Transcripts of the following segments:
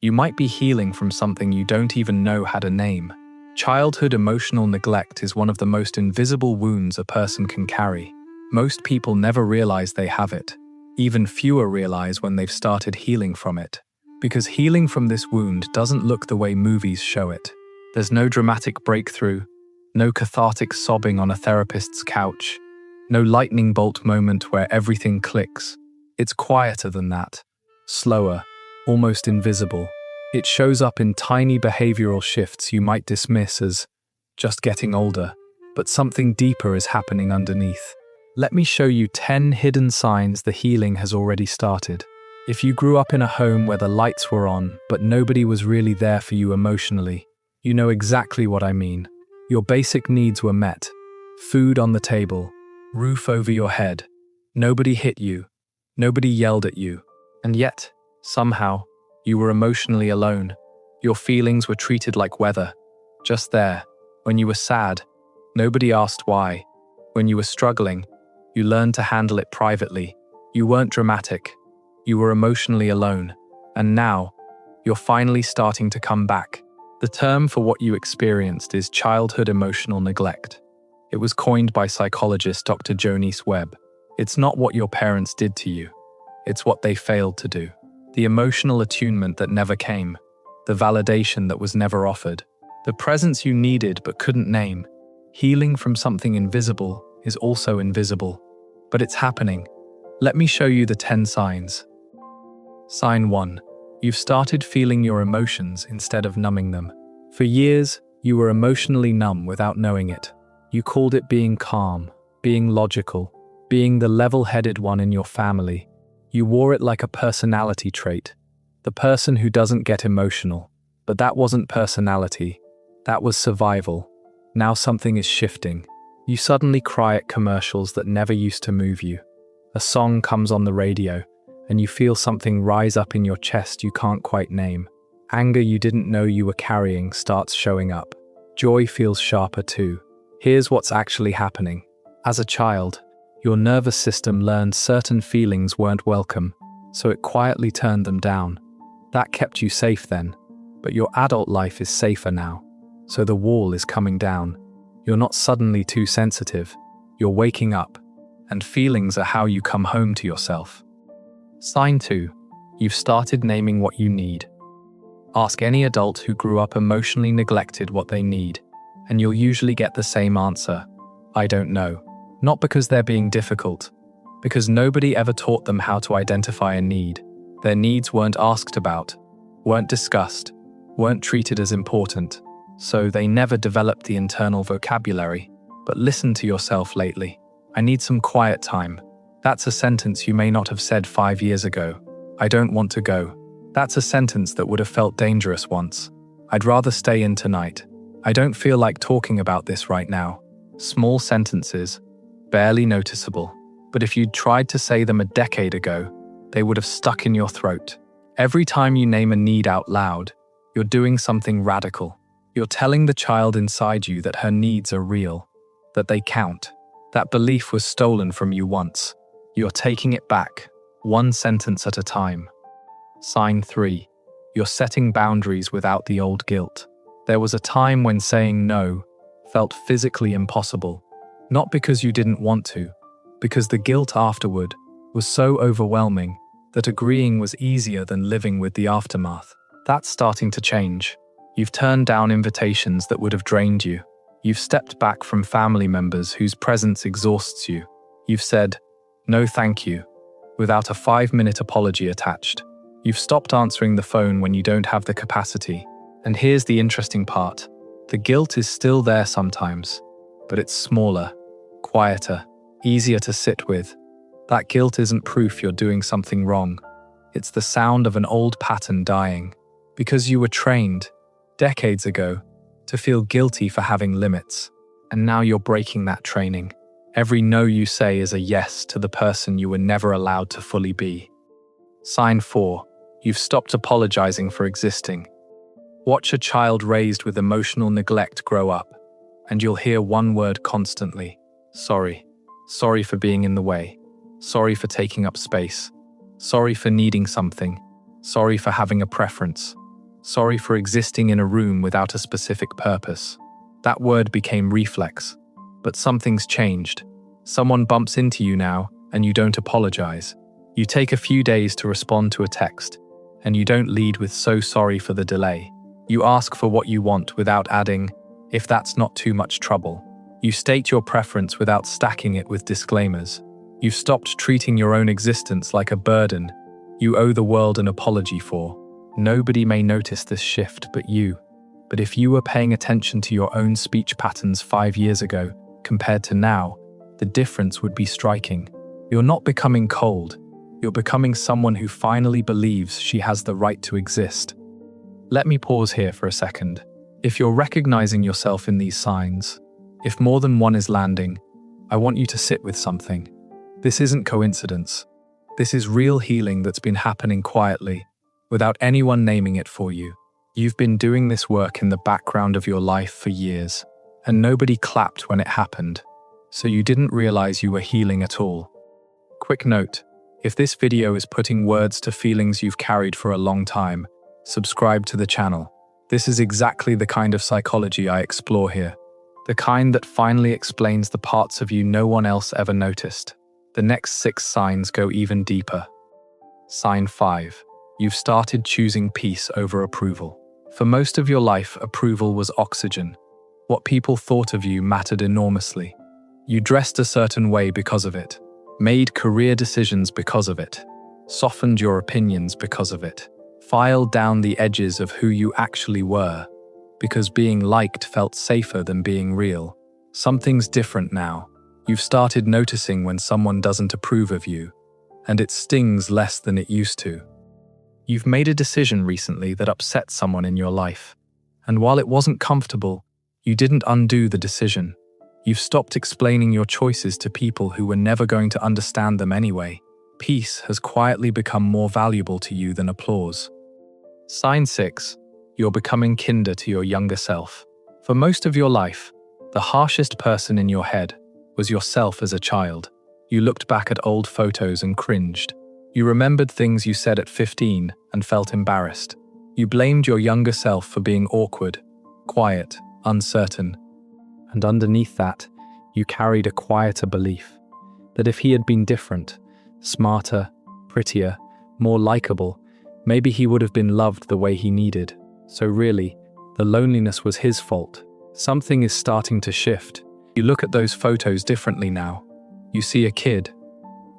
You might be healing from something you don't even know had a name. Childhood emotional neglect is one of the most invisible wounds a person can carry. Most people never realize they have it. Even fewer realize when they've started healing from it. Because healing from this wound doesn't look the way movies show it. There's no dramatic breakthrough, no cathartic sobbing on a therapist's couch, no lightning bolt moment where everything clicks. It's quieter than that, slower, almost invisible. It shows up in tiny behavioral shifts you might dismiss as just getting older, but something deeper is happening underneath. Let me show you 10 hidden signs the healing has already started. If you grew up in a home where the lights were on, but nobody was really there for you emotionally, you know exactly what I mean. Your basic needs were met. Food on the table, roof over your head. Nobody hit you. Nobody yelled at you. And yet, somehow, you were emotionally alone. Your feelings were treated like weather. Just there. When you were sad, nobody asked why. When you were struggling, you learned to handle it privately. You weren't dramatic. You were emotionally alone. And now, you're finally starting to come back. The term for what you experienced is childhood emotional neglect. It was coined by psychologist Dr. Jonice Webb. It's not what your parents did to you. It's what they failed to do. The emotional attunement that never came. The validation that was never offered. The presence you needed but couldn't name. Healing from something invisible is also invisible. But it's happening. Let me show you the 10 signs. Sign 1. You've started feeling your emotions instead of numbing them. For years, you were emotionally numb without knowing it. You called it being calm, being logical, being the level-headed one in your family. You wore it like a personality trait. The person who doesn't get emotional. But that wasn't personality. That was survival. Now something is shifting. You suddenly cry at commercials that never used to move you. A song comes on the radio, and you feel something rise up in your chest you can't quite name. Anger you didn't know you were carrying starts showing up. Joy feels sharper too. Here's what's actually happening. As a child, your nervous system learned certain feelings weren't welcome, so it quietly turned them down. That kept you safe then, but your adult life is safer now, so the wall is coming down. You're not suddenly too sensitive. You're waking up, and feelings are how you come home to yourself. Sign 2. You've started naming what you need. Ask any adult who grew up emotionally neglected what they need, and you'll usually get the same answer. I don't know. Not because they're being difficult, because nobody ever taught them how to identify a need. Their needs weren't asked about, weren't discussed, weren't treated as important, so they never developed the internal vocabulary. But listen to yourself lately. I need some quiet time. That's a sentence you may not have said 5 years ago. I don't want to go. That's a sentence that would have felt dangerous once. I'd rather stay in tonight. I don't feel like talking about this right now. Small sentences, barely noticeable. But if you'd tried to say them a decade ago, they would have stuck in your throat. Every time you name a need out loud, you're doing something radical. You're telling the child inside you that her needs are real, that they count. That belief was stolen from you once. You're taking it back, one sentence at a time. Sign 3. You're setting boundaries without the old guilt. There was a time when saying no felt physically impossible. Not because you didn't want to, because the guilt afterward was so overwhelming that agreeing was easier than living with the aftermath. That's starting to change. You've turned down invitations that would have drained you. You've stepped back from family members whose presence exhausts you. You've said, no thank you, without a 5-minute apology attached. You've stopped answering the phone when you don't have the capacity. And here's the interesting part. The guilt is still there sometimes, but it's smaller, quieter, easier to sit with. That guilt isn't proof you're doing something wrong. It's the sound of an old pattern dying. Because you were trained, decades ago, to feel guilty for having limits. And now you're breaking that training. Every no you say is a yes to the person you were never allowed to fully be. Sign 4. You've stopped apologizing for existing. Watch a child raised with emotional neglect grow up, and you'll hear one word constantly. Sorry. Sorry for being in the way. Sorry for taking up space. Sorry for needing something. Sorry for having a preference. Sorry for existing in a room without a specific purpose. That word became reflex. But something's changed. Someone bumps into you now, and you don't apologize. You take a few days to respond to a text, and you don't lead with "so sorry for the delay." You ask for what you want without adding, "if that's not too much trouble." You state your preference without stacking it with disclaimers. You've stopped treating your own existence like a burden you owe the world an apology for. Nobody may notice this shift but you. But if you were paying attention to your own speech patterns 5 years ago compared to now, the difference would be striking. You're not becoming cold. You're becoming someone who finally believes she has the right to exist. Let me pause here for a second. If you're recognizing yourself in these signs, if more than one is landing, I want you to sit with something. This isn't coincidence. This is real healing that's been happening quietly, without anyone naming it for you. You've been doing this work in the background of your life for years, and nobody clapped when it happened, so you didn't realize you were healing at all. Quick note, if this video is putting words to feelings you've carried for a long time, subscribe to the channel. This is exactly the kind of psychology I explore here. The kind that finally explains the parts of you no one else ever noticed. The next 6 signs go even deeper. Sign 5. You've started choosing peace over approval. For most of your life, approval was oxygen. What people thought of you mattered enormously. You dressed a certain way because of it, made career decisions because of it, softened your opinions because of it, filed down the edges of who you actually were, because being liked felt safer than being real. Something's different now. You've started noticing when someone doesn't approve of you, and it stings less than it used to. You've made a decision recently that upset someone in your life, and while it wasn't comfortable, you didn't undo the decision. You've stopped explaining your choices to people who were never going to understand them anyway. Peace has quietly become more valuable to you than applause. Sign 6. You're becoming kinder to your younger self. For most of your life, the harshest person in your head was yourself as a child. You looked back at old photos and cringed. You remembered things you said at 15 and felt embarrassed. You blamed your younger self for being awkward, quiet, uncertain. And underneath that, you carried a quieter belief that if he had been different, smarter, prettier, more likable, maybe he would have been loved the way he needed. So really, the loneliness was his fault. Something is starting to shift. You look at those photos differently now. You see a kid,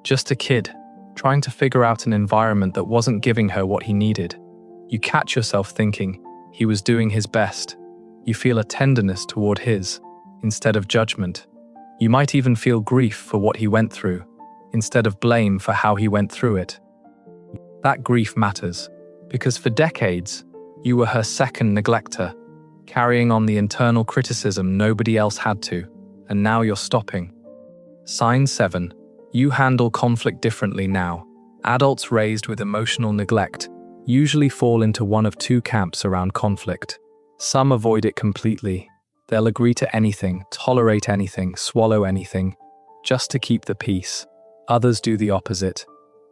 just a kid, trying to figure out an environment that wasn't giving her what he needed. You catch yourself thinking he was doing his best. You feel a tenderness toward his, instead of judgment. You might even feel grief for what he went through, instead of blame for how he went through it. That grief matters, because for decades, you were her second neglector, carrying on the internal criticism nobody else had to, and now you're stopping. Sign 7. You handle conflict differently now. Adults raised with emotional neglect usually fall into one of 2 camps around conflict. Some avoid it completely. They'll agree to anything, tolerate anything, swallow anything, just to keep the peace. Others do the opposite.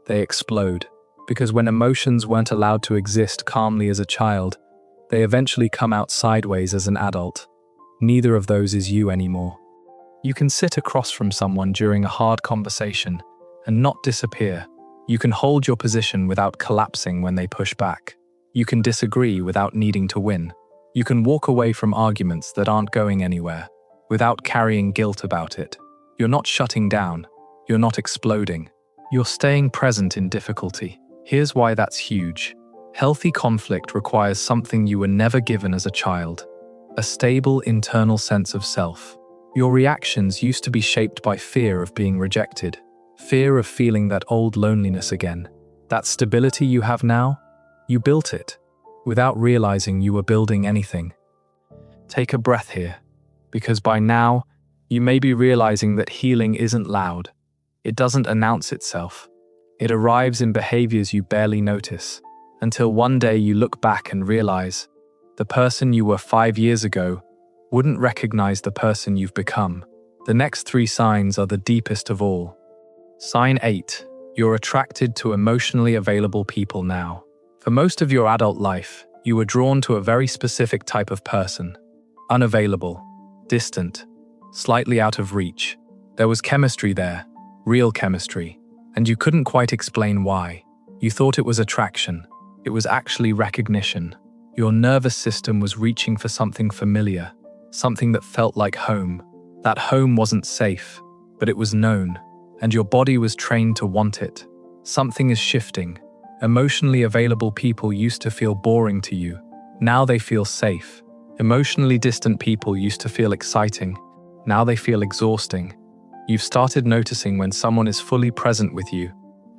They explode, because when emotions weren't allowed to exist calmly as a child, they eventually come out sideways as an adult. Neither of those is you anymore. You can sit across from someone during a hard conversation and not disappear. You can hold your position without collapsing when they push back. You can disagree without needing to win. You can walk away from arguments that aren't going anywhere without carrying guilt about it. You're not shutting down. You're not exploding. You're staying present in difficulty. Here's why that's huge. Healthy conflict requires something you were never given as a child: a stable internal sense of self. Your reactions used to be shaped by fear of being rejected, fear of feeling that old loneliness again. That stability you have now, you built it, without realizing you were building anything. Take a breath here, because by now, you may be realizing that healing isn't loud. It doesn't announce itself. It arrives in behaviors you barely notice, until one day you look back and realize the person you were 5 years ago wouldn't recognize the person you've become. The next 3 signs are the deepest of all. Sign 8. You're attracted to emotionally available people now. For most of your adult life, You were drawn to a very specific type of person. Unavailable, distant, slightly out of reach. There was chemistry there, real chemistry, and you couldn't quite explain why. You thought it was attraction. It was actually recognition. Your nervous system was reaching for something familiar, something that felt like home. That home wasn't safe, but it was known, and your body was trained to want it. Something is shifting. Emotionally available people used to feel boring to you. Now they feel safe. Emotionally distant people used to feel exciting. Now they feel exhausting. You've started noticing when someone is fully present with you,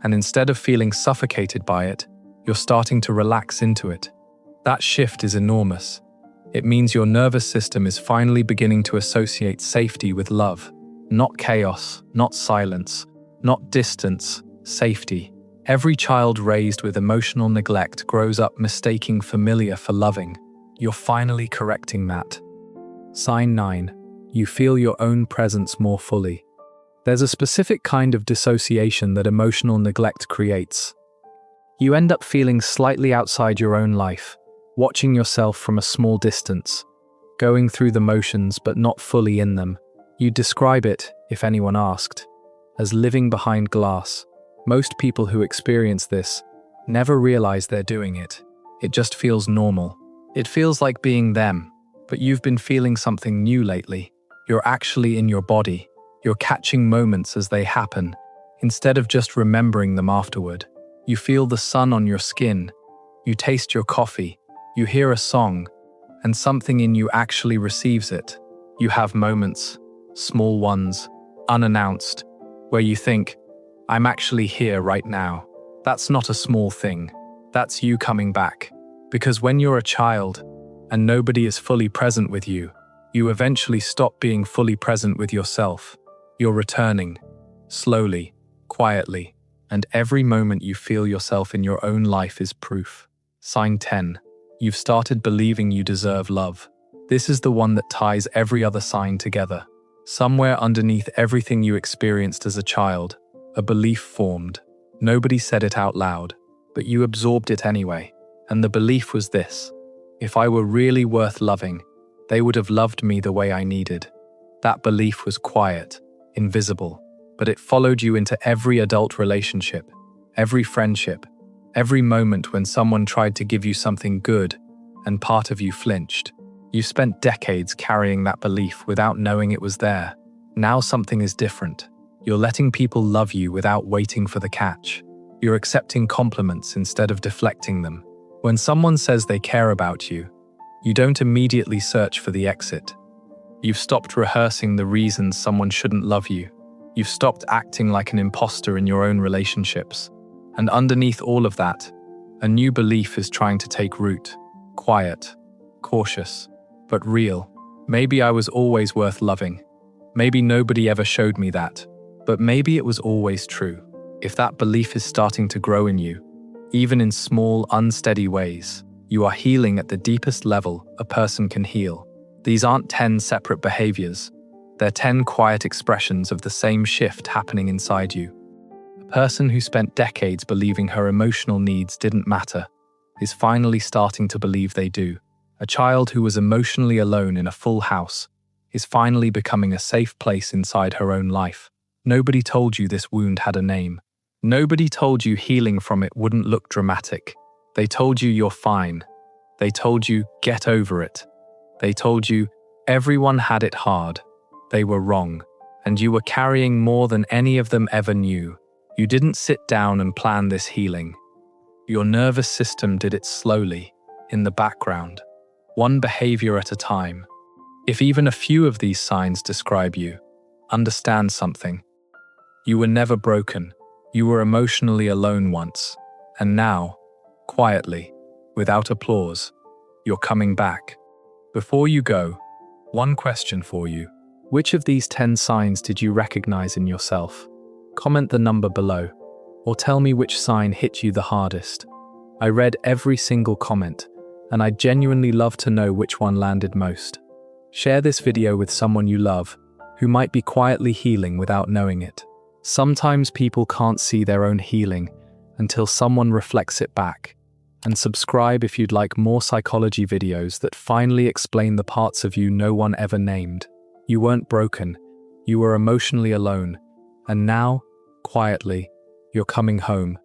and instead of feeling suffocated by it, you're starting to relax into it. That shift is enormous. It means your nervous system is finally beginning to associate safety with love. Not chaos, not silence, not distance, safety. Every child raised with emotional neglect grows up mistaking familiar for loving. You're finally correcting that. Sign 9. You feel your own presence more fully. There's a specific kind of dissociation that emotional neglect creates. You end up feeling slightly outside your own life, watching yourself from a small distance, going through the motions but not fully in them. You'd describe it, if anyone asked, as living behind glass. Most people who experience this never realize they're doing it. It just feels normal. It feels like being them, but you've been feeling something new lately. You're actually in your body. You're catching moments as they happen, instead of just remembering them afterward. You feel the sun on your skin. You taste your coffee. You hear a song, and something in you actually receives it. You have moments, small ones, unannounced, where you think, I'm actually here right now. That's not a small thing. That's you coming back. Because when you're a child, and nobody is fully present with you, you eventually stop being fully present with yourself. You're returning, slowly, quietly, and every moment you feel yourself in your own life is proof. Sign 10. You've started believing you deserve love. This is the one that ties every other sign together. Somewhere underneath everything you experienced as a child, a belief formed. Nobody said it out loud, but you absorbed it anyway. And the belief was this: if I were really worth loving, they would have loved me the way I needed. That belief was quiet, invisible, but it followed you into every adult relationship, every friendship, every moment when someone tried to give you something good and part of you flinched. You spent decades carrying that belief without knowing it was there. Now something is different. You're letting people love you without waiting for the catch. You're accepting compliments instead of deflecting them. When someone says they care about you, you don't immediately search for the exit. You've stopped rehearsing the reasons someone shouldn't love you. You've stopped acting like an imposter in your own relationships. And underneath all of that, a new belief is trying to take root. Quiet, cautious, but real. Maybe I was always worth loving. Maybe nobody ever showed me that. But maybe it was always true. If that belief is starting to grow in you, even in small, unsteady ways, you are healing at the deepest level a person can heal. These aren't 10 separate behaviors. They're 10 quiet expressions of the same shift happening inside you. A person who spent decades believing her emotional needs didn't matter is finally starting to believe they do. A child who was emotionally alone in a full house is finally becoming a safe place inside her own life. Nobody told you this wound had a name. Nobody told you healing from it wouldn't look dramatic. They told you you're fine. They told you get over it. They told you everyone had it hard. They were wrong, and you were carrying more than any of them ever knew. You didn't sit down and plan this healing. Your nervous system did it slowly, in the background, one behavior at a time. If even a few of these signs describe you, understand something. You were never broken. You were emotionally alone once, and now, quietly, without applause, you're coming back. Before you go, one question for you. Which of these 10 signs did you recognize in yourself? Comment the number below, or tell me which sign hit you the hardest. I read every single comment, and I'd genuinely love to know which one landed most. Share this video with someone you love, who might be quietly healing without knowing it. Sometimes people can't see their own healing until someone reflects it back. And subscribe if you'd like more psychology videos that finally explain the parts of you no one ever named. You weren't broken, you were emotionally alone, and now, quietly, you're coming home.